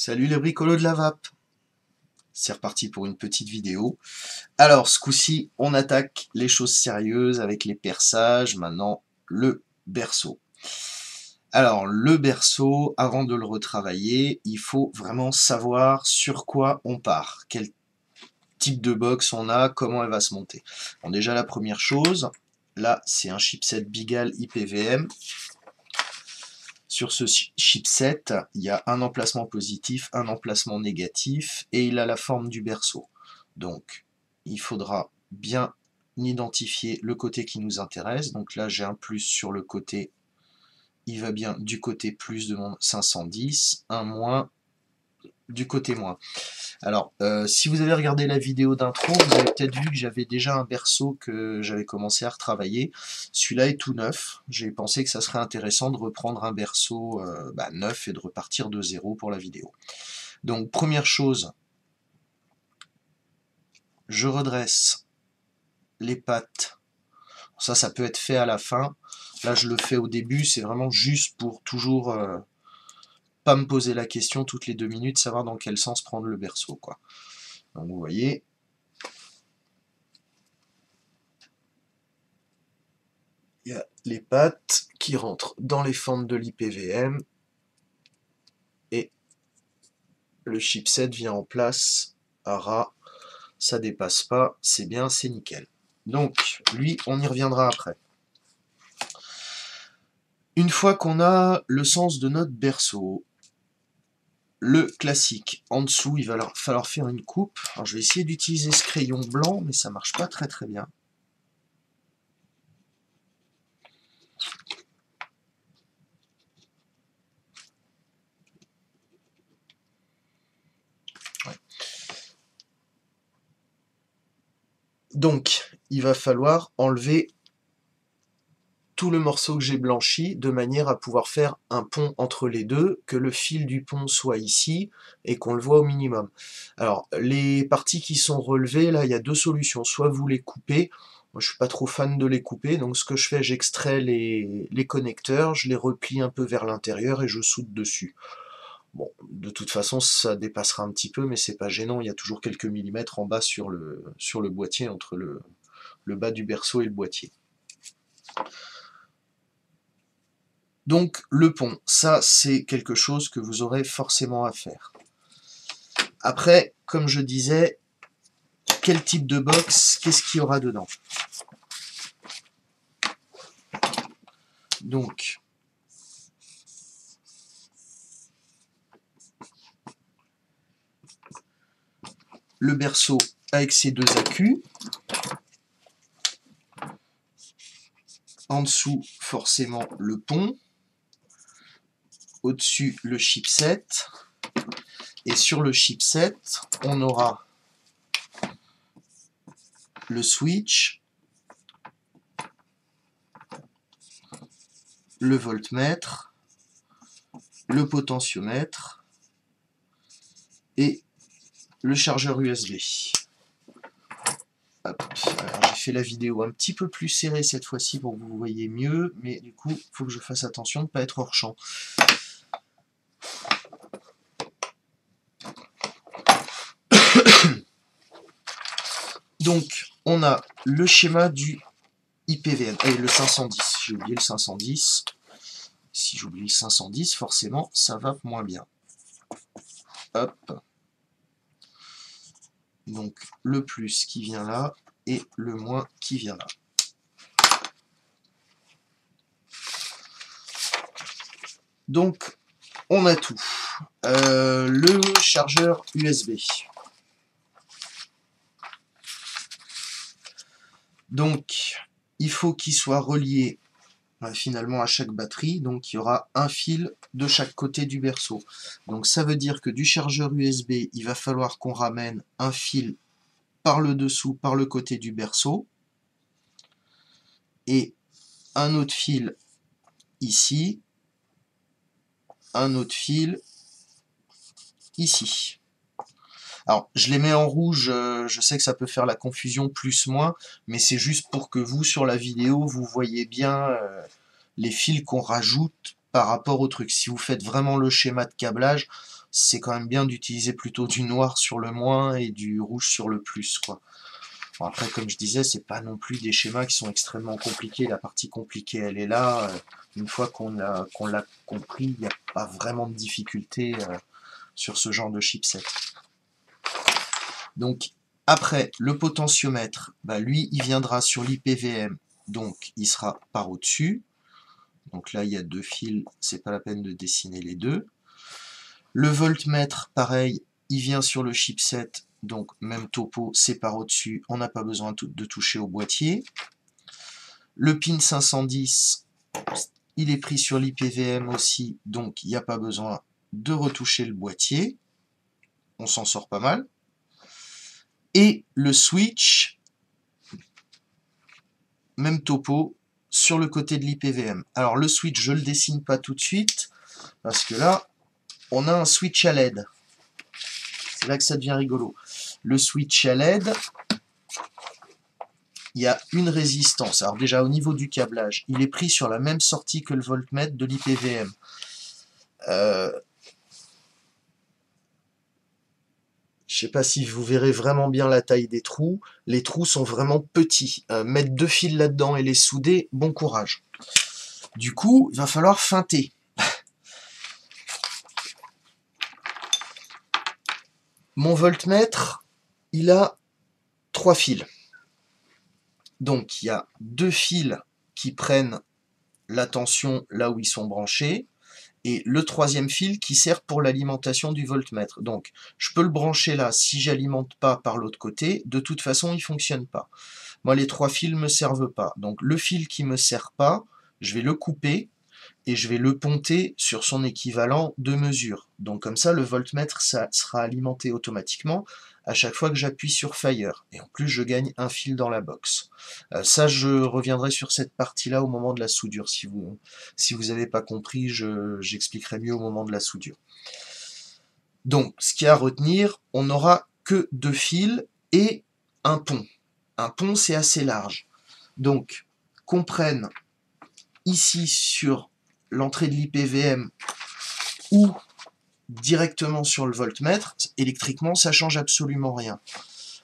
Salut les bricolos de la vape. C'est reparti pour une petite vidéo. Alors ce coup-ci, on attaque les choses sérieuses avec les perçages. Maintenant, le berceau. Alors le berceau, avant de le retravailler, il faut vraiment savoir sur quoi on part. Quel type de box on a, comment elle va se monter. Bon, déjà la première chose, là c'est un chipset Bigal IPVM. Sur ce chipset, il y a un emplacement positif, un emplacement négatif, et il a la forme du berceau. Donc, il faudra bien identifier le côté qui nous intéresse. Donc là, j'ai un plus sur le côté, il va bien du côté plus de mon 510, un moins du côté moins. Alors, si vous avez regardé la vidéo d'intro, vous avez peut-être vu que j'avais déjà un berceau que j'avais commencé à retravailler. Celui-là est tout neuf. J'ai pensé que ça serait intéressant de reprendre un berceau neuf et de repartir de zéro pour la vidéo. Donc, première chose, je redresse les pattes. Ça peut être fait à la fin. Là, je le fais au début. C'est vraiment juste pour toujours pas me poser la question toutes les 2 minutes, savoir dans quel sens prendre le berceau, quoi. Donc, vous voyez, il y a les pattes qui rentrent dans les fentes de l'IPVM et le chipset vient en place à ras, ça dépasse pas, c'est bien, c'est nickel. Donc lui, on y reviendra après. Une fois qu'on a le sens de notre berceau, le classique, en dessous, il va falloir faire une coupe. Alors je vais essayer d'utiliser ce crayon blanc, mais ça marche pas très bien. Donc, il va falloir enlever tout le morceau que j'ai blanchi de manière à pouvoir faire un pont entre les deux, que le fil du pont soit ici et qu'on le voit au minimum. Alors, les parties qui sont relevées, là, il y a deux solutions. Soit vous les coupez, moi je suis pas trop fan de les couper, donc ce que je fais, j'extrais les connecteurs, je les replie un peu vers l'intérieur et je soude dessus. Bon, de toute façon, ça dépassera un petit peu, mais c'est pas gênant, il y a toujours quelques millimètres en bas sur le boîtier, entre le bas du berceau et le boîtier. Donc le pont, ça c'est quelque chose que vous aurez forcément à faire. Après, comme je disais, quel type de box, qu'est-ce qu'il y aura dedans? Donc, le berceau avec ses deux accus. En dessous, forcément, le pont. Au-dessus, le chipset. Et sur le chipset, on aura le switch, le voltmètre, le potentiomètre et le chargeur USB. Hop. Alors j'ai fait la vidéo un petit peu plus serrée cette fois-ci pour que vous voyez mieux, mais du coup, il faut que je fasse attention de ne pas être hors champ. Donc, on a le schéma du IPVM, et le 510, j'ai oublié le 510. Si j'oublie le 510, forcément, ça va moins bien. Hop. Donc, le plus qui vient là, et le moins qui vient là. Donc, on a tout. Le chargeur USB. Donc, il faut qu'il soit relié finalement à chaque batterie. Donc, il y aura un fil de chaque côté du berceau. Donc, ça veut dire que du chargeur USB, il va falloir qu'on ramène un fil par le dessous, par le côté du berceau. Et un autre fil ici. Un autre fil ici. Alors, je les mets en rouge, je sais que ça peut faire la confusion plus-moins, mais c'est juste pour que vous, sur la vidéo, vous voyez bien les fils qu'on rajoute par rapport au truc. Si vous faites vraiment le schéma de câblage, c'est quand même bien d'utiliser plutôt du noir sur le moins et du rouge sur le plus, quoi. Bon, après, comme je disais, c'est pas non plus des schémas qui sont extrêmement compliqués. La partie compliquée, elle est là. Une fois qu'on l'a compris, il n'y a pas vraiment de difficulté sur ce genre de chipset. Donc, après, le potentiomètre, bah, lui, il viendra sur l'IPVM, donc il sera par au-dessus. Donc là, il y a 2 fils, c'est pas la peine de dessiner les deux. Le voltmètre, pareil, il vient sur le chipset, donc même topo, c'est par au-dessus, on n'a pas besoin de toucher au boîtier. Le pin 510, il est pris sur l'IPVM aussi, donc il n'y a pas besoin de retoucher le boîtier. On s'en sort pas mal. Et le switch, même topo, sur le côté de l'IPVM. Alors le switch, je ne le dessine pas tout de suite, parce que là, on a un switch à LED. C'est là que ça devient rigolo. Le switch à LED, il y a une résistance. Alors déjà, au niveau du câblage, il est pris sur la même sortie que le voltmètre de l'IPVM. Je ne sais pas si vous verrez vraiment bien la taille des trous. Les trous sont vraiment petits. Mettre 2 fils là-dedans et les souder, bon courage. Du coup, il va falloir feinter. Mon voltmètre, il a 3 fils. Donc, il y a 2 fils qui prennent la tension là où ils sont branchés, et le 3e fil qui sert pour l'alimentation du voltmètre. Donc, je peux le brancher là, si j'alimente pas par l'autre côté, de toute façon, il fonctionne pas. Moi, les 3 fils me servent pas. Donc, le fil qui me sert pas, je vais le couper, et je vais le ponter sur son équivalent de mesure. Donc comme ça, le voltmètre ça sera alimenté automatiquement à chaque fois que j'appuie sur Fire. Et en plus, je gagne un fil dans la box. Ça, je reviendrai sur cette partie-là au moment de la soudure. Si vous n'avez pas compris, j'expliquerai mieux au moment de la soudure. Donc, ce qu'il y a à retenir, on n'aura que 2 fils et un pont. Un pont, c'est assez large. Donc, qu'on prenne ici sur l'entrée de l'IPVM ou directement sur le voltmètre, électriquement, ça change absolument rien.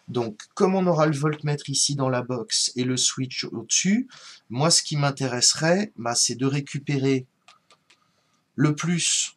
Donc, comme on aura le voltmètre ici dans la box et le switch au-dessus, moi, ce qui m'intéresserait, c'est de récupérer le plus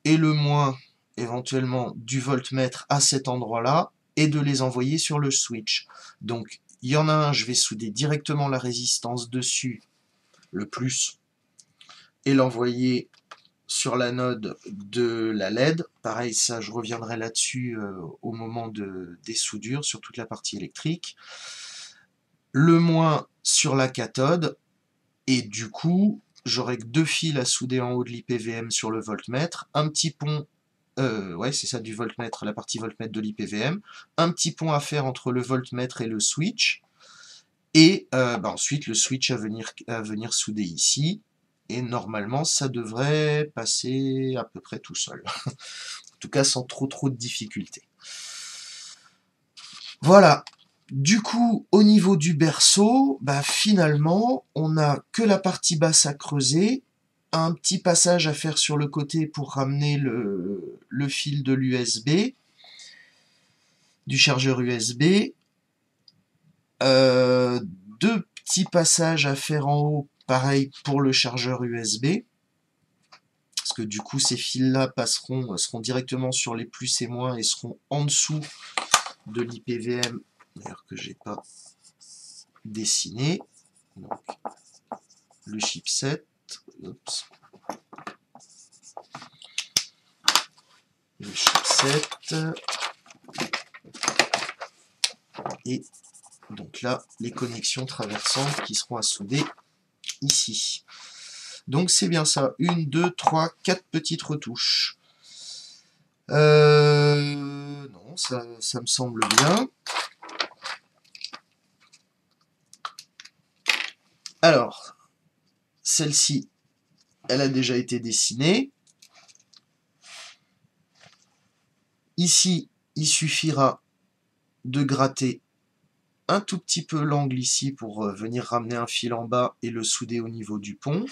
et le moins, éventuellement, du voltmètre à cet endroit-là et de les envoyer sur le switch. Donc, il y en a un, je vais souder directement la résistance dessus, le plus, et l'envoyer sur l'anode de la LED. Pareil, ça, je reviendrai là-dessus au moment des soudures, sur toute la partie électrique. Le moins sur la cathode, et du coup, j'aurai que 2 fils à souder en haut de l'IPVM sur le voltmètre, un petit pont, ouais, c'est ça, du voltmètre, la partie voltmètre de l'IPVM, un petit pont à faire entre le voltmètre et le switch, et ensuite le switch à venir souder ici, et normalement ça devrait passer à peu près tout seul. En tout cas sans trop de difficultés. Voilà. Du coup, au niveau du berceau, finalement, on n'a que la partie basse à creuser, un petit passage à faire sur le côté pour ramener le fil de l'USB, du chargeur USB, 2 petits passages à faire en haut, pareil pour le chargeur USB, parce que du coup ces fils-là seront directement sur les plus et moins et seront en dessous de l'IPVM, d'ailleurs que j'ai pas dessiné. Donc, le chipset, oups. Le chipset, et donc là les connexions traversantes qui seront à souder ici. Donc c'est bien ça, 1, 2, 3, 4 petites retouches. Non, ça me semble bien. Alors, celle-ci, elle a déjà été dessinée. Ici, il suffira de gratter un tout petit peu l'angle ici pour venir ramener un fil en bas et le souder au niveau du pont.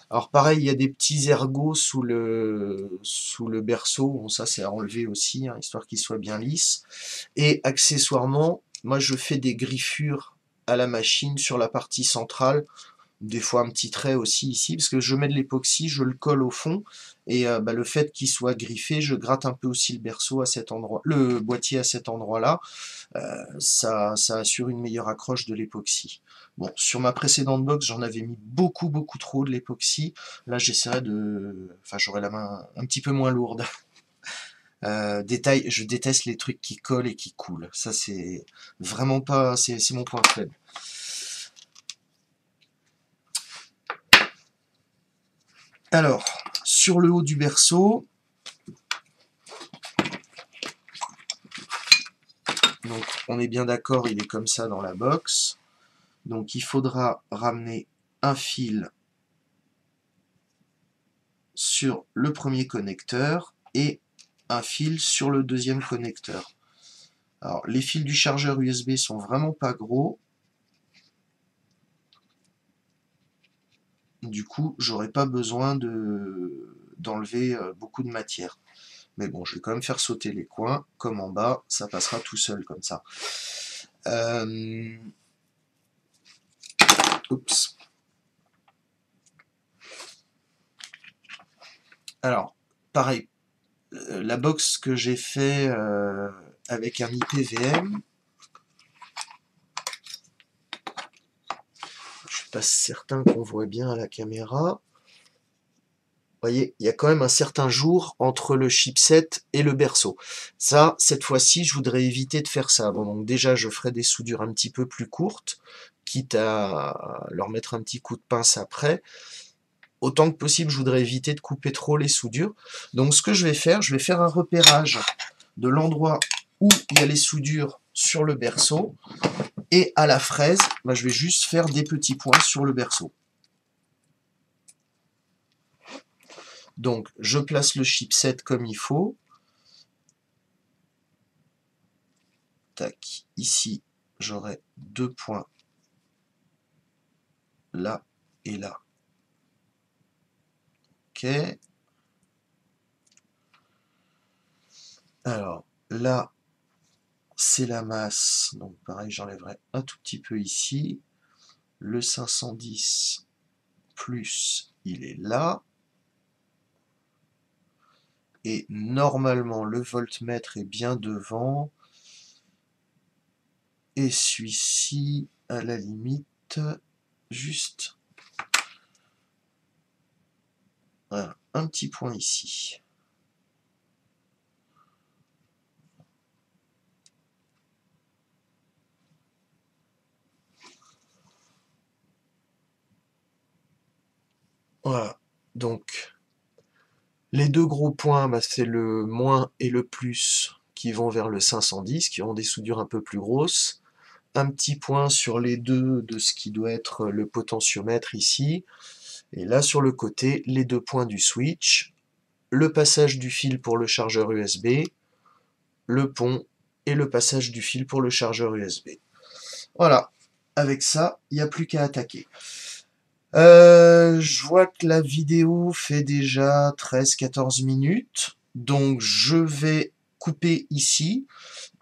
Alors pareil, il y a des petits ergots sous le berceau, bon ça c'est à enlever aussi, hein, histoire qu'il soit bien lisse. Et accessoirement, moi je fais des griffures à la machine sur la partie centrale, des fois un petit trait aussi ici, parce que je mets de l'époxy, je le colle au fond, et le fait qu'il soit griffé, je gratte un peu aussi le berceau à cet endroit, le boîtier à cet endroit-là, ça assure une meilleure accroche de l'époxy. Bon, sur ma précédente box, j'en avais mis beaucoup trop de l'époxy. Là, j'essaierai de... Enfin, j'aurai la main un petit peu moins lourde. Détail, je déteste les trucs qui collent et qui coulent. Ça, c'est vraiment pas... C'est mon point faible. Alors, sur le haut du berceau, donc on est bien d'accord, il est comme ça dans la box. Donc il faudra ramener un fil sur le premier connecteur et un fil sur le deuxième connecteur. Alors les fils du chargeur USB sont vraiment pas gros. Du coup, j'aurai pas besoin d'enlever beaucoup de matière. Mais bon, je vais quand même faire sauter les coins, comme en bas, ça passera tout seul comme ça. Oups. Alors, pareil, la box que j'ai fait avec un IPVM, je suis pas certain qu'on voit bien à la caméra. Vous voyez, il y a quand même un certain jour entre le chipset et le berceau. Ça, cette fois-ci, je voudrais éviter de faire ça. Bon, donc déjà, je ferai des soudures un petit peu plus courtes, quitte à leur mettre un petit coup de pince après. Autant que possible, je voudrais éviter de couper trop les soudures. Donc, ce que je vais faire un repérage de l'endroit où il y a les soudures sur le berceau. Et à la fraise, je vais juste faire des petits points sur le berceau. Donc, je place le chipset comme il faut. Tac, ici, j'aurai 2 points là et là. Ok. Alors, là, c'est la masse. Donc, pareil, j'enlèverai un tout petit peu ici. Le 510 plus, il est là. Et normalement, le voltmètre est bien devant. Et celui-ci, à la limite, juste voilà, un petit point ici. Voilà, donc les deux gros points, c'est le moins et le plus qui vont vers le 510, qui ont des soudures un peu plus grosses. Un petit point sur les deux de ce qui doit être le potentiomètre ici. Et là, sur le côté, les 2 points du switch, le passage du fil pour le chargeur USB, le pont et le passage du fil pour le chargeur USB. Voilà, avec ça, il n'y a plus qu'à attaquer. Je vois que la vidéo fait déjà 13-14 minutes, donc je vais couper ici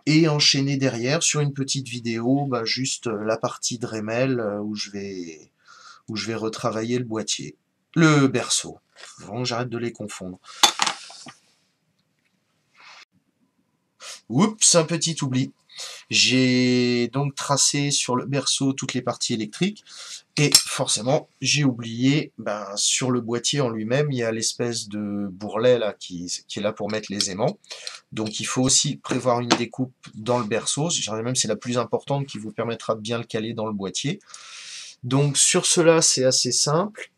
et enchaîner derrière sur une petite vidéo, juste la partie Dremel où je vais retravailler le boîtier, le berceau. Vraiment, j'arrête de les confondre. Oups, un petit oubli. J'ai donc tracé sur le berceau toutes les parties électriques et forcément j'ai oublié, sur le boîtier en lui-même il y a l'espèce de bourrelet là qui est là pour mettre les aimants, donc il faut aussi prévoir une découpe dans le berceau, je dirais même c'est la plus importante qui vous permettra de bien le caler dans le boîtier. Donc sur cela c'est assez simple,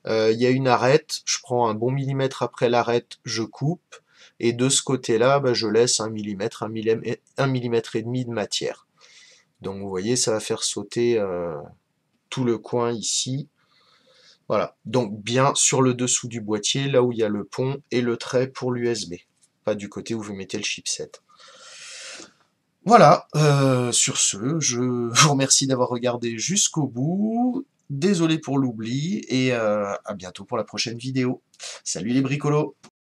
il y a une arête, je prends un bon millimètre après l'arête, je coupe. Et de ce côté-là, je laisse 1 millimètre, 1 millimètre et demi de matière. Donc vous voyez, ça va faire sauter tout le coin ici. Voilà, donc bien sur le dessous du boîtier, là où il y a le pont et le trait pour l'USB. Pas du côté où vous mettez le chipset. Voilà, sur ce, je vous remercie d'avoir regardé jusqu'au bout. Désolé pour l'oubli et à bientôt pour la prochaine vidéo. Salut les bricolos!